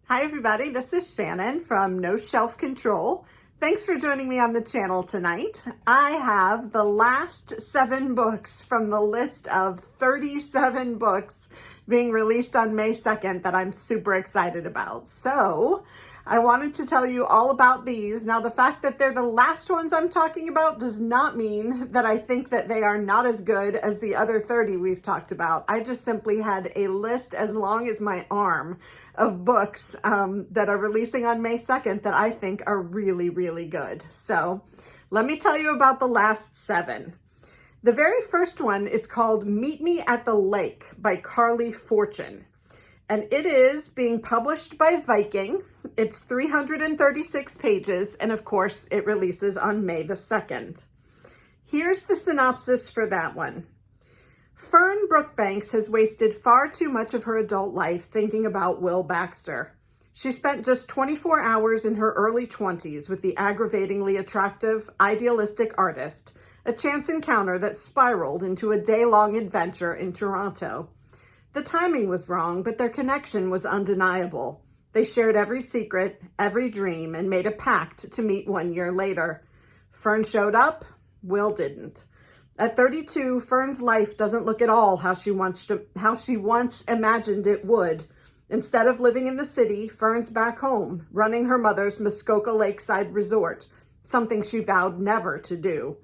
Hi everybody, this is Shannon from No Shelf Control. Thanks for joining me on the channel tonight. I have the last 7 books from the list of 37 books being released on May 2nd that I'm super excited about. So I wanted to tell you all about these. Now, the fact that they're the last ones I'm talking about does not mean that I think that they are not as good as the other 30 we've talked about. I just simply had a list as long as my arm of books that are releasing on May 2nd that I think are really, really good. So let me tell you about the last 7. The very first one is called Meet Me at the Lake by Carly Fortune. And it is being published by Viking. It's 336 pages, and of course, it releases on May the 2nd. Here's the synopsis for that one. Fern Brookbanks has wasted far too much of her adult life thinking about Will Baxter. She spent just 24 hours in her early 20s with the aggravatingly attractive, idealistic artist, a chance encounter that spiraled into a day-long adventure in Toronto. The timing was wrong, but their connection was undeniable. They shared every secret, every dream, and made a pact to meet 1 year later. Fern showed up, Will didn't. At 32, Fern's life doesn't look at all how she once imagined it would. Instead of living in the city, Fern's back home, running her mother's Muskoka Lakeside Resort, something she vowed never to do.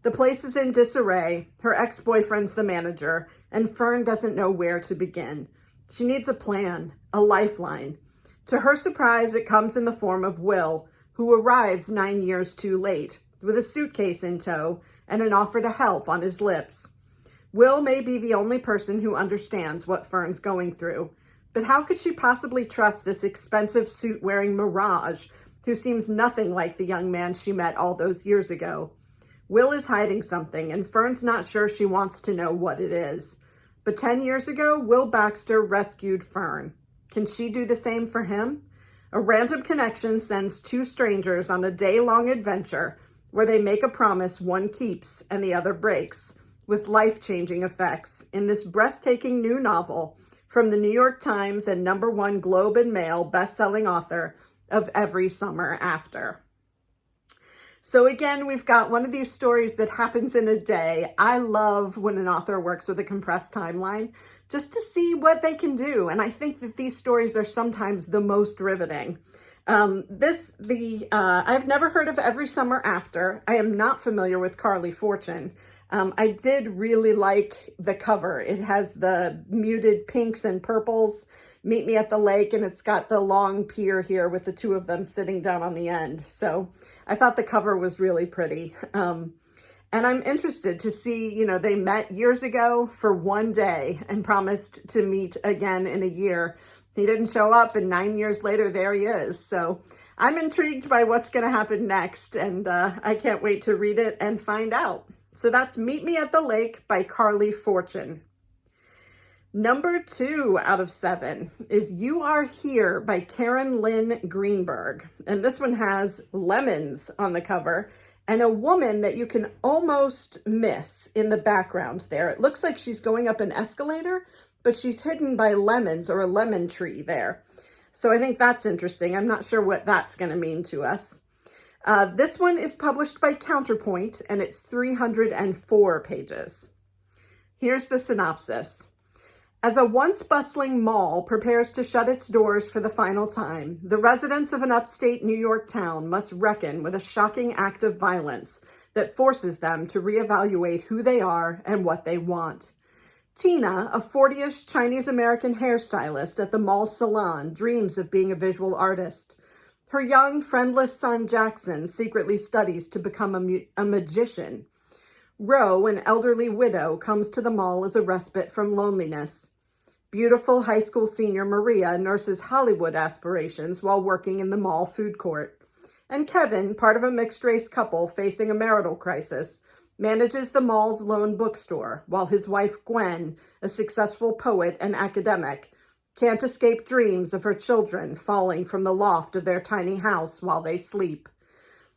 The place is in disarray, her ex-boyfriend's the manager, and Fern doesn't know where to begin. She needs a plan, a lifeline. To her surprise, it comes in the form of Will, who arrives 9 years too late, with a suitcase in tow and an offer to help on his lips. Will may be the only person who understands what Fern's going through, but how could she possibly trust this expensive suit-wearing mirage who seems nothing like the young man she met all those years ago? Will is hiding something, and Fern's not sure she wants to know what it is. But 10 years ago, Will Baxter rescued Fern. Can she do the same for him? A random connection sends 2 strangers on a day-long adventure where they make a promise one keeps and the other breaks, with life-changing effects in this breathtaking new novel from the New York Times and #1 Globe and Mail best-selling author of Every Summer After. So again, we've got one of these stories that happens in a day. I love when an author works with a compressed timeline just to see what they can do. And I think that these stories are sometimes the most riveting. I've never heard of Every Summer After. I am not familiar with Carly Fortune. I did really like the cover. It has the muted pinks and purples, Meet Me at the Lake, and it's got the long pier here with the 2 of them sitting down on the end. So I thought the cover was really pretty. And I'm interested to see, they met years ago for 1 day and promised to meet again in a year. He didn't show up, and 9 years later, there he is. So I'm intrigued by what's going to happen next, and I can't wait to read it and find out. So that's Meet Me at the Lake by Carly Fortune. Number 2 out of 7 is You Are Here by Karen Lynn Greenberg. And this one has lemons on the cover and a woman that you can almost miss in the background there. It looks like she's going up an escalator, but she's hidden by lemons or a lemon tree there. So I think that's interesting. I'm not sure what that's going to mean to us. This one is published by Counterpoint, and it's 304 pages. Here's the synopsis. As a once bustling mall prepares to shut its doors for the final time, the residents of an upstate New York town must reckon with a shocking act of violence that forces them to reevaluate who they are and what they want. Tina, a 40-ish Chinese-American hairstylist at the mall's salon, dreams of being a visual artist. Her young, friendless son, Jackson, secretly studies to become a magician. Ro, an elderly widow, comes to the mall as a respite from loneliness. Beautiful high school senior Maria nurses Hollywood aspirations while working in the mall food court. And Kevin, part of a mixed-race couple facing a marital crisis, manages the mall's lone bookstore, while his wife Gwen, a successful poet and academic, can't escape dreams of her children falling from the loft of their tiny house while they sleep.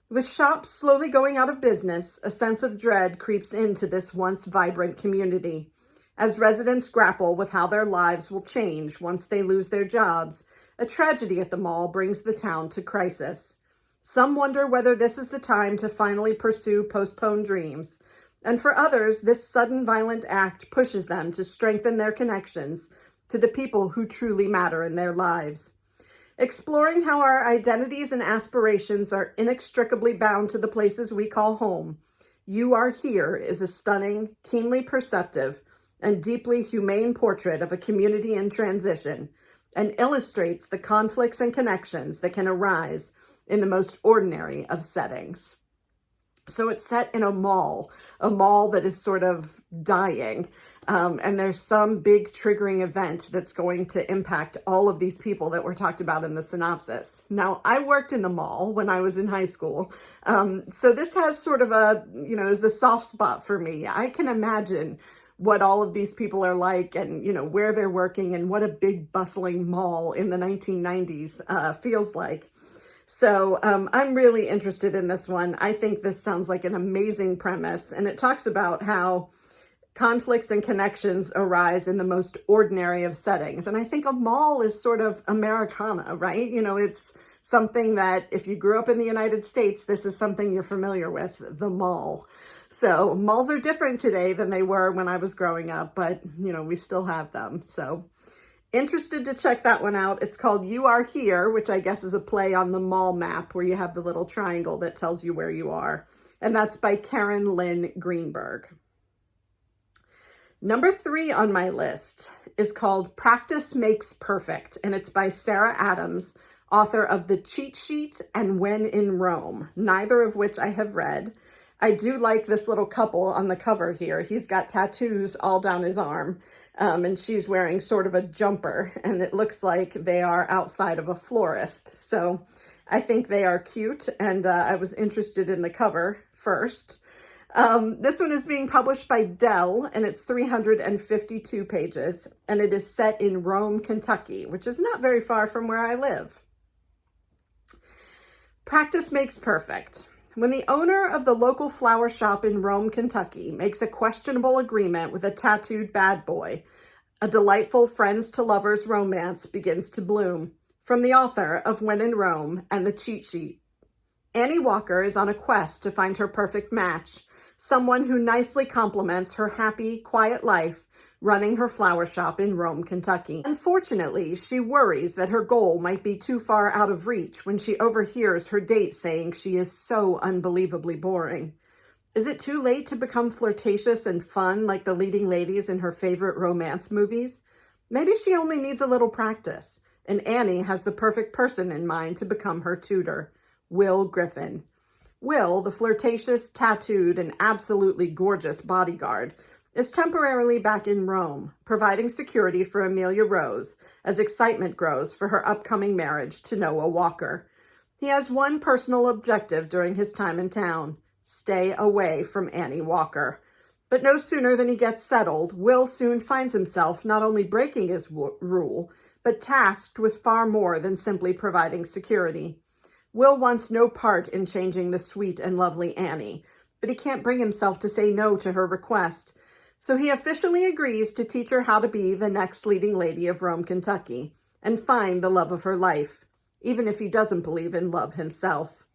With shops slowly going out of business, a sense of dread creeps into this once vibrant community. As residents grapple with how their lives will change once they lose their jobs, A tragedy at the mall brings the town to crisis. Some wonder whether this is the time to finally pursue postponed dreams. And for others, this sudden violent act pushes them to strengthen their connections to the people who truly matter in their lives. Exploring how our identities and aspirations are inextricably bound to the places we call home, You Are Here is a stunning, keenly perceptive, and deeply humane portrait of a community in transition, and illustrates the conflicts and connections that can arise in the most ordinary of settings. So it's set in a mall that is sort of dying. And there's some big triggering event that's going to impact all of these people that were talked about in the synopsis. Now, I worked in the mall when I was in high school. So this has sort of is a soft spot for me. I can imagine what all of these people are like and, where they're working and what a big bustling mall in the 1990s feels like. So I'm really interested in this one. I think this sounds like an amazing premise, and it talks about how conflicts and connections arise in the most ordinary of settings. And I think a mall is sort of Americana, right? It's something that if you grew up in the United States, this is something you're familiar with, the mall. So malls are different today than they were when I was growing up, but we still have them. So interested to check that one out. It's called You Are Here, which I guess is a play on the mall map where you have the little triangle that tells you where you are. And that's by Karen Lynn Greenberg. Number 3 on my list is called Practice Makes Perfect, and it's by Sarah Adams, author of The Cheat Sheet and When in Rome, neither of which I have read. I do like this little couple on the cover here. He's got tattoos all down his arm, and she's wearing sort of a jumper, and it looks like they are outside of a florist. So I think they are cute, and I was interested in the cover first. This one is being published by Dell, and it's 352 pages, and it is set in Rome, Kentucky, which is not very far from where I live. Practice makes perfect. When the owner of the local flower shop in Rome, Kentucky, makes a questionable agreement with a tattooed bad boy, a delightful friends to lovers romance begins to bloom. From the author of When in Rome and The Cheat Sheet. Annie Walker is on a quest to find her perfect match, someone who nicely complements her happy, quiet life running her flower shop in Rome, Kentucky. Unfortunately, she worries that her goal might be too far out of reach when she overhears her date saying she is so unbelievably boring. Is it too late to become flirtatious and fun like the leading ladies in her favorite romance movies? Maybe she only needs a little practice, and Annie has the perfect person in mind to become her tutor, Will Griffin. Will, the flirtatious, tattooed, and absolutely gorgeous bodyguard, is temporarily back in Rome, providing security for Amelia Rose as excitement grows for her upcoming marriage to Noah Walker. He has one personal objective during his time in town: stay away from Annie Walker. But no sooner than he gets settled, Will soon finds himself not only breaking his rule, but tasked with far more than simply providing security. Will wants no part in changing the sweet and lovely Annie, but he can't bring himself to say no to her request. So he officially agrees to teach her how to be the next leading lady of Rome, Kentucky, and find the love of her life, even if he doesn't believe in love himself.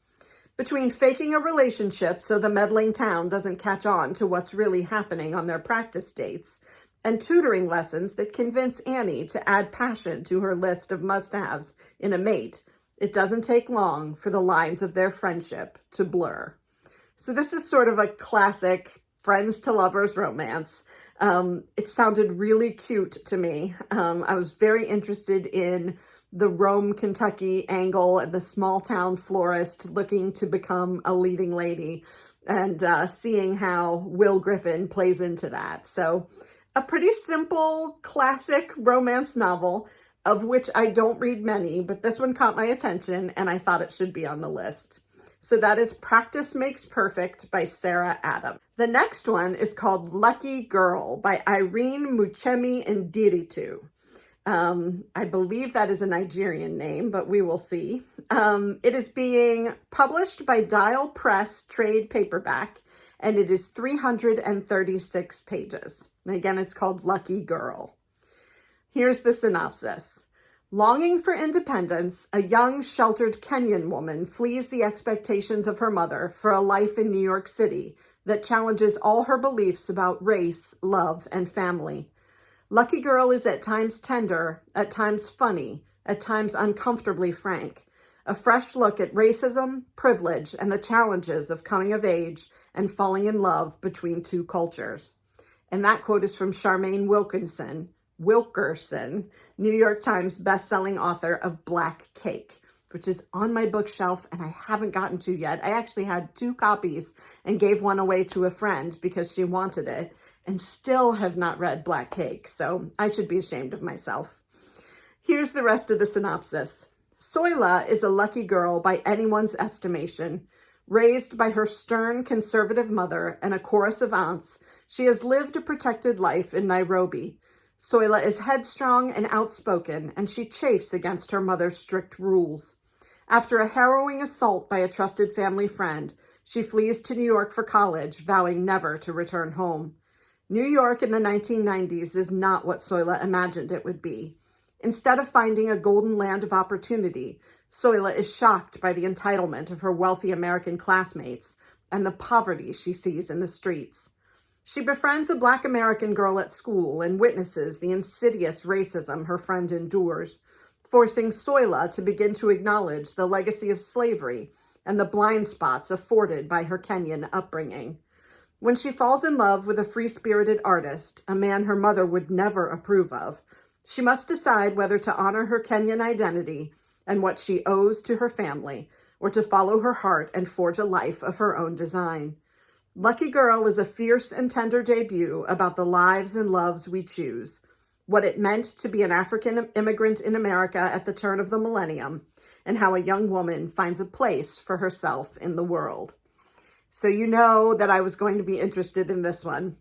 Between faking a relationship so the meddling town doesn't catch on to what's really happening on their practice dates, and tutoring lessons that convince Annie to add passion to her list of must-haves in a mate, it doesn't take long for the lines of their friendship to blur. So this is sort of a classic friends to lovers romance. It sounded really cute to me. I was very interested in the Rome, Kentucky angle and the small town florist looking to become a leading lady, and seeing how Will Griffin plays into that. So a pretty simple, classic romance novel, of which I don't read many, but this one caught my attention and I thought it should be on the list. So that is Practice Makes Perfect by Sarah Adams. The next one is called Lucky Girl by Irene Muchemi Ndiritu. I believe that is a Nigerian name, but we will see. It is being published by Dial Press Trade Paperback, and it is 336 pages. And again, it's called Lucky Girl. Here's the synopsis. Longing for independence, a young, sheltered Kenyan woman flees the expectations of her mother for a life in New York City that challenges all her beliefs about race, love, and family. Lucky Girl is at times tender, at times funny, at times uncomfortably frank. A fresh look at racism, privilege, and the challenges of coming of age and falling in love between two cultures. And that quote is from Charmaine Wilkerson, New York Times bestselling author of Black Cake, which is on my bookshelf and I haven't gotten to yet. I actually had 2 copies and gave one away to a friend because she wanted it, and still have not read Black Cake, so I should be ashamed of myself. Here's the rest of the synopsis. Soila is a lucky girl by anyone's estimation. Raised by her stern conservative mother and a chorus of aunts, she has lived a protected life in Nairobi. Soila is headstrong and outspoken, and she chafes against her mother's strict rules. After a harrowing assault by a trusted family friend, she flees to New York for college, vowing never to return home. New York in the 1990s is not what Soila imagined it would be. Instead of finding a golden land of opportunity, Soila is shocked by the entitlement of her wealthy American classmates and the poverty she sees in the streets. She befriends a Black American girl at school and witnesses the insidious racism her friend endures, forcing Soila to begin to acknowledge the legacy of slavery and the blind spots afforded by her Kenyan upbringing. When she falls in love with a free-spirited artist, a man her mother would never approve of, she must decide whether to honor her Kenyan identity and what she owes to her family, or to follow her heart and forge a life of her own design. Lucky Girl is a fierce and tender debut about the lives and loves we choose, what it meant to be an African immigrant in America at the turn of the millennium, and how a young woman finds a place for herself in the world. So you know that I was going to be interested in this one.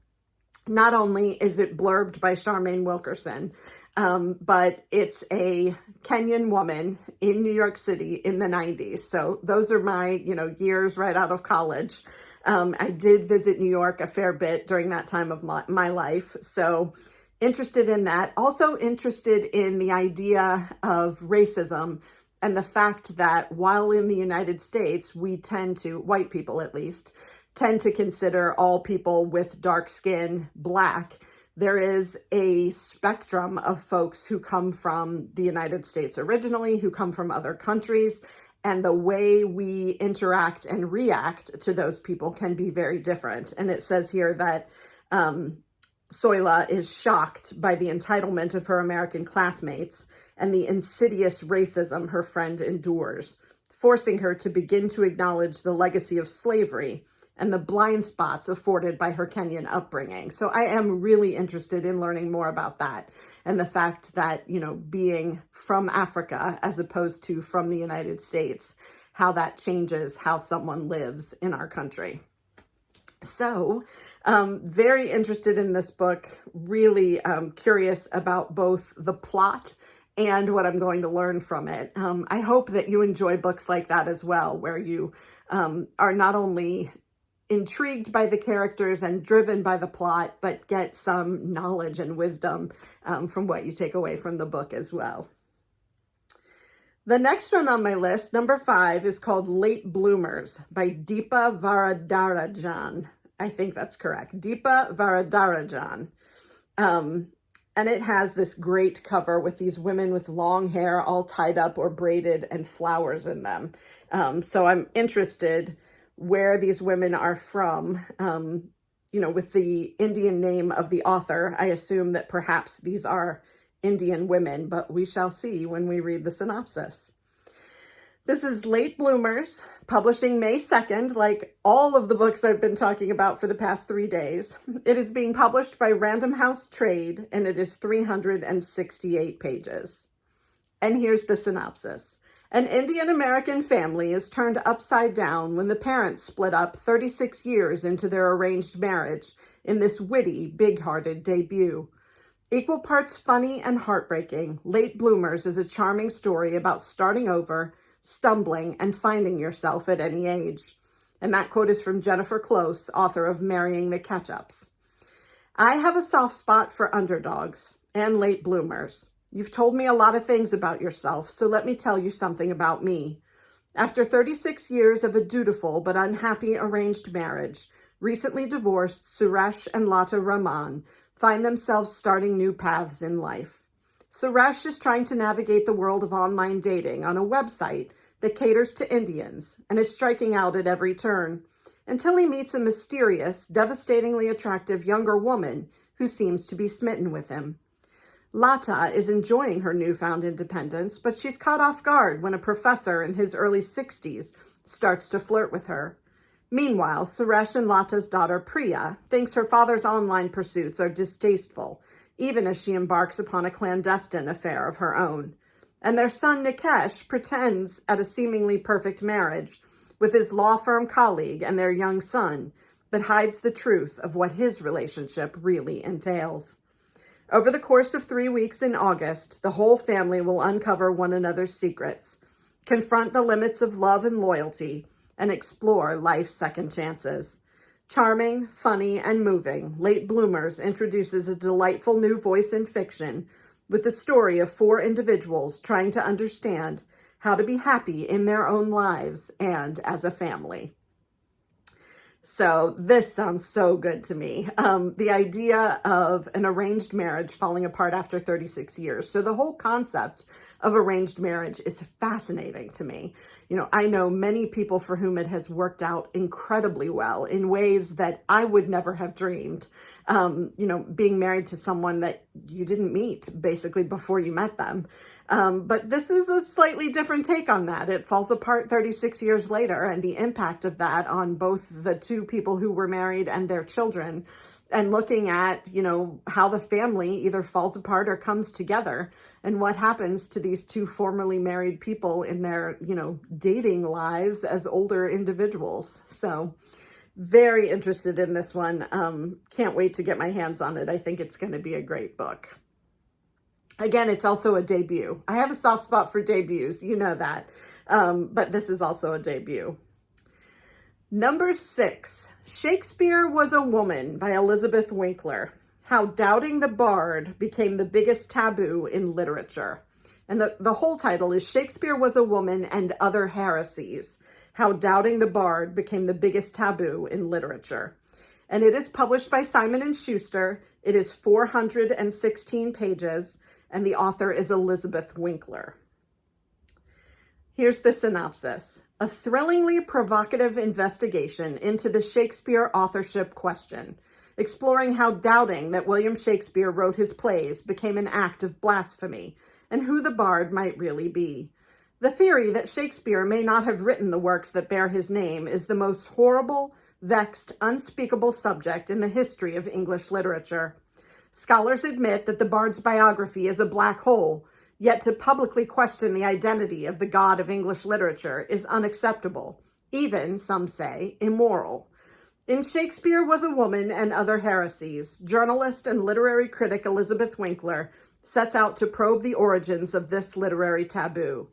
Not only is it blurbed by Charmaine Wilkerson, but it's a Kenyan woman in New York City in the 90s. So those are my, years right out of college. I did visit New York a fair bit during that time of my life. So interested in that. Also interested in the idea of racism and the fact that while in the United States, we tend to, white people at least, tend to consider all people with dark skin Black, there is a spectrum of folks who come from the United States originally, who come from other countries, and the way we interact and react to those people can be very different. And it says here that Soila is shocked by the entitlement of her American classmates and the insidious racism her friend endures, forcing her to begin to acknowledge the legacy of slavery and the blind spots afforded by her Kenyan upbringing. So I am really interested in learning more about that and the fact that, being from Africa as opposed to from the United States, how that changes how someone lives in our country. So very interested in this book, really curious about both the plot and what I'm going to learn from it. I hope that you enjoy books like that as well, where you are not only intrigued by the characters and driven by the plot, but get some knowledge and wisdom from what you take away from the book as well. The next one on my list, number 5, is called Late Bloomers by Deepa Varadarajan. I think that's correct. Deepa Varadarajan. And it has this great cover with these women with long hair all tied up or braided and flowers in them. So I'm interested where these women are from. With the Indian name of the author, I assume that perhaps these are Indian women, but we shall see when we read the synopsis. This is Late Bloomers, publishing May 2nd, like all of the books I've been talking about for the past 3 days. It is being published by Random House Trade, and it is 368 pages. And here's the synopsis. An Indian-American family is turned upside down when the parents split up 36 years into their arranged marriage in this witty, big-hearted debut. Equal parts funny and heartbreaking, Late Bloomers is a charming story about starting over, stumbling, and finding yourself at any age. And that quote is from Jennifer Close, author of Marrying the Ketchups. I have a soft spot for underdogs and late bloomers. You've told me a lot of things about yourself, so let me tell you something about me. After 36 years of a dutiful but unhappy arranged marriage, recently divorced Suresh and Lata Raman find themselves starting new paths in life. Suresh is trying to navigate the world of online dating on a website that caters to Indians and is striking out at every turn until he meets a mysterious, devastatingly attractive younger woman who seems to be smitten with him. Lata is enjoying her newfound independence, but she's caught off guard when a professor in his early 60s starts to flirt with her. Meanwhile, Suresh and Lata's daughter Priya thinks her father's online pursuits are distasteful, even as she embarks upon a clandestine affair of her own. And their son Nikesh pretends at a seemingly perfect marriage with his law firm colleague and their young son, but hides the truth of what his relationship really entails. Over the course of 3 weeks in August, the whole family will uncover one another's secrets, confront the limits of love and loyalty, and explore life's second chances. Charming, funny, and moving, Late Bloomers introduces a delightful new voice in fiction with the story of 4 individuals trying to understand how to be happy in their own lives and as a family. So this sounds so good to me. The idea of an arranged marriage falling apart after 36 years. So the whole concept of arranged marriage is fascinating to me. I know many people for whom it has worked out incredibly well in ways that I would never have dreamed. Being married to someone that you didn't meet basically before you met them. But this is a slightly different take on that. It falls apart 36 years later, and the impact of that on both the 2 people who were married and their children, and looking at, how the family either falls apart or comes together, and what happens to these 2 formerly married people in their, dating lives as older individuals. So very interested in this one. Can't wait to get my hands on it. I think it's going to be a great book. Again, it's also a debut. I have a soft spot for debuts, you know that. But this is also a debut. Number 6, Shakespeare Was a Woman by Elizabeth Winkler. How Doubting the Bard Became the Biggest Taboo in Literature. And the whole title is Shakespeare Was a Woman and Other Heresies. How Doubting the Bard Became the Biggest Taboo in Literature. And it is published by Simon & Schuster. It is 416 pages. And the author is Elizabeth Winkler. Here's the synopsis. A thrillingly provocative investigation into the Shakespeare authorship question, exploring how doubting that William Shakespeare wrote his plays became an act of blasphemy, and who the bard might really be. The theory that Shakespeare may not have written the works that bear his name is the most horrible, vexed, unspeakable subject in the history of English literature. Scholars admit that the bard's biography is a black hole, yet to publicly question the identity of the god of English literature is unacceptable, even, some say, immoral. In Shakespeare Was a Woman and Other Heresies, journalist and literary critic Elizabeth Winkler sets out to probe the origins of this literary taboo.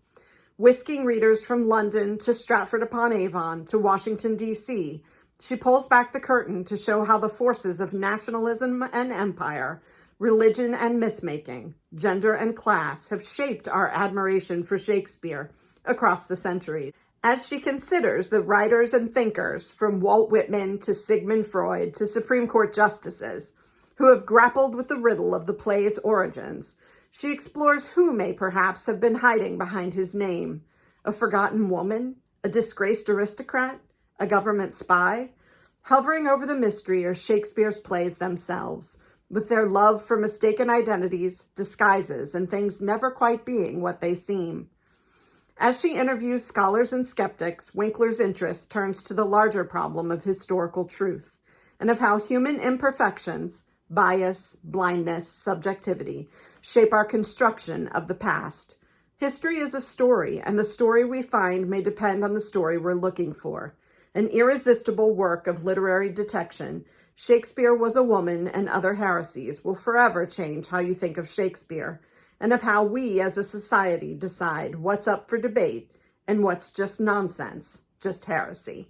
Whisking readers from London to Stratford-upon-Avon to Washington, D.C., she pulls back the curtain to show how the forces of nationalism and empire, religion and myth-making, gender and class have shaped our admiration for Shakespeare across the centuries. As she considers the writers and thinkers, from Walt Whitman to Sigmund Freud to Supreme Court justices, who have grappled with the riddle of the play's origins, she explores who may perhaps have been hiding behind his name. A forgotten woman? A disgraced aristocrat? A government spy? Hovering over the mystery are Shakespeare's plays themselves, with their love for mistaken identities, disguises, and things never quite being what they seem. As she interviews scholars and skeptics, Winkler's interest turns to the larger problem of historical truth, and of how human imperfections, bias, blindness, subjectivity, shape our construction of the past. History is a story, and the story we find may depend on the story we're looking for. An irresistible work of literary detection, Shakespeare Was a Woman and Other Heresies will forever change how you think of Shakespeare, and of how we as a society decide what's up for debate and what's just nonsense, just heresy.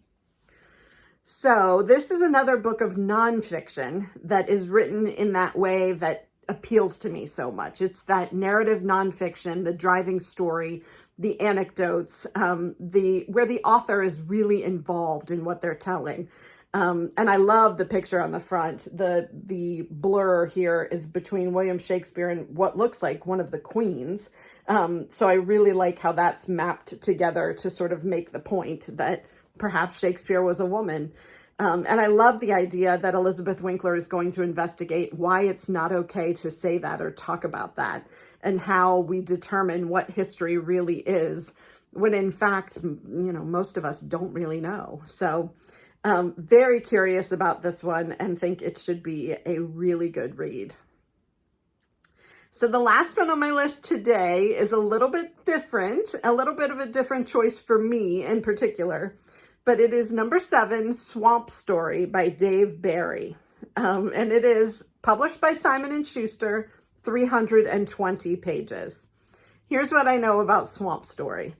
So this is another book of nonfiction that is written in that way that appeals to me so much. It's that narrative nonfiction, the driving story, the anecdotes, where the author is really involved in what they're telling. And I love the picture on the front. The blur here is between William Shakespeare and what looks like one of the queens. So I really like how that's mapped together to sort of make the point that perhaps Shakespeare was a woman. And I love the idea that Elizabeth Winkler is going to investigate why it's not okay to say that or talk about that, and how we determine what history really is, when in fact, most of us don't really know. So very curious about this one and think it should be a really good read. So the last one on my list today is a little bit different, a little bit of a different choice for me in particular, but it is number 7, Swamp Story by Dave Barry. And it is published by Simon & Schuster, 320 pages. Here's what I know about Swamp Story.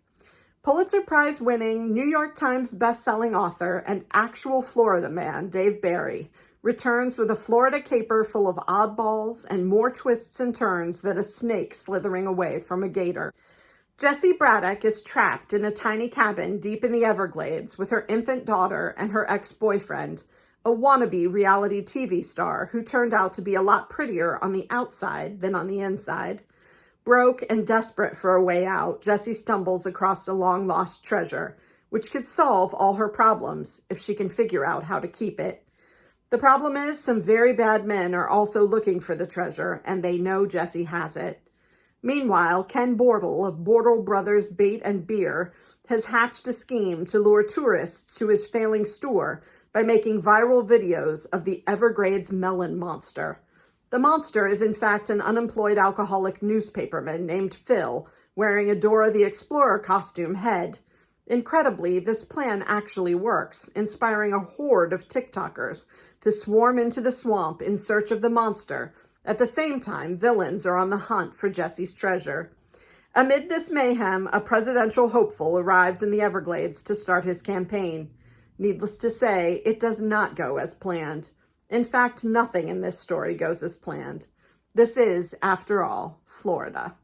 Pulitzer Prize winning, New York Times bestselling author and actual Florida man, Dave Barry, returns with a Florida caper full of oddballs and more twists and turns than a snake slithering away from a gator. Jessie Braddock is trapped in a tiny cabin deep in the Everglades with her infant daughter and her ex-boyfriend, a wannabe reality TV star who turned out to be a lot prettier on the outside than on the inside. Broke and desperate for a way out, Jessie stumbles across a long-lost treasure, which could solve all her problems if she can figure out how to keep it. The problem is some very bad men are also looking for the treasure, and they know Jessie has it. Meanwhile, Ken Bortle of Bortle Brothers Bait and Beer has hatched a scheme to lure tourists to his failing store by making viral videos of the Everglades melon monster. The monster is in fact an unemployed alcoholic newspaperman named Phil, wearing a Dora the Explorer costume head. Incredibly, this plan actually works, inspiring a horde of TikTokers to swarm into the swamp in search of the monster. At the same time, villains are on the hunt for Jessie's treasure. Amid this mayhem, a presidential hopeful arrives in the Everglades to start his campaign. Needless to say, it does not go as planned. In fact, nothing in this story goes as planned. This is, after all, Florida.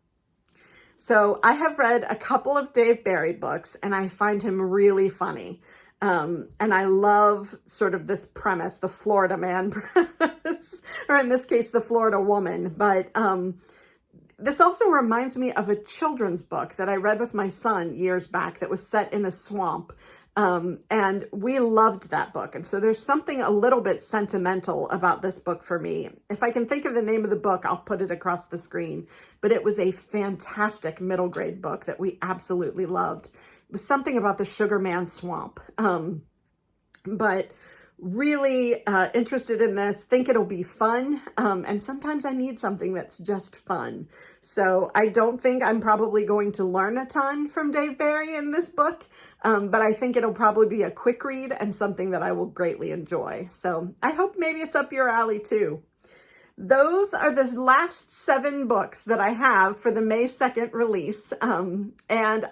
So I have read a couple of Dave Barry books, and I find him really funny. And I love sort of this premise, the Florida man premise, or in this case, the Florida woman. But this also reminds me of a children's book that I read with my son years back that was set in a swamp. And we loved that book. And so there's something a little bit sentimental about this book for me. If I can think of the name of the book, I'll put it across the screen. But it was a fantastic middle grade book that we absolutely loved. It was something about the Sugar Man Swamp. But really interested in this, think it'll be fun. And sometimes I need something that's just fun. So I don't think I'm probably going to learn a ton from Dave Barry in this book, but I think it'll probably be a quick read and something that I will greatly enjoy. So I hope maybe it's up your alley too. Those are the last 7 books that I have for the May 2nd release. And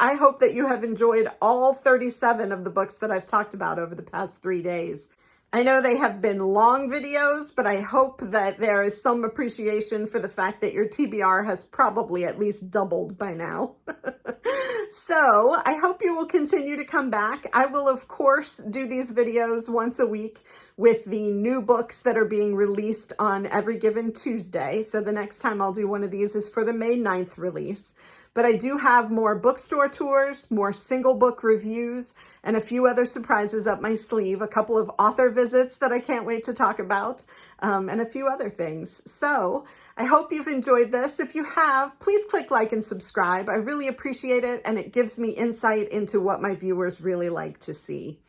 I hope that you have enjoyed all 37 of the books that I've talked about over the past 3 days. I know they have been long videos, but I hope that there is some appreciation for the fact that your TBR has probably at least doubled by now. So I hope you will continue to come back. I will, of course, do these videos once a week with the new books that are being released on every given Tuesday. So the next time I'll do one of these is for the May 9th release. But I do have more bookstore tours, more single book reviews, and a few other surprises up my sleeve, a couple of author visits that I can't wait to talk about, and a few other things. So I hope you've enjoyed this. If you have, please click like and subscribe. I really appreciate it, and it gives me insight into what my viewers really like to see.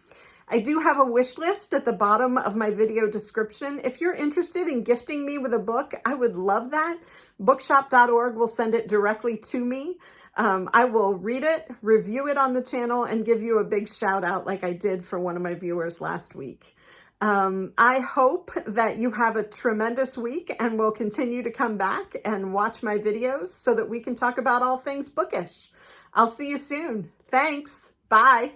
I do have a wish list at the bottom of my video description. If you're interested in gifting me with a book, I would love that. Bookshop.org will send it directly to me. I will read it, review it on the channel, and give you a big shout out like I did for one of my viewers last week. I hope that you have a tremendous week and will continue to come back and watch my videos so that we can talk about all things bookish. I'll see you soon. Thanks. Bye.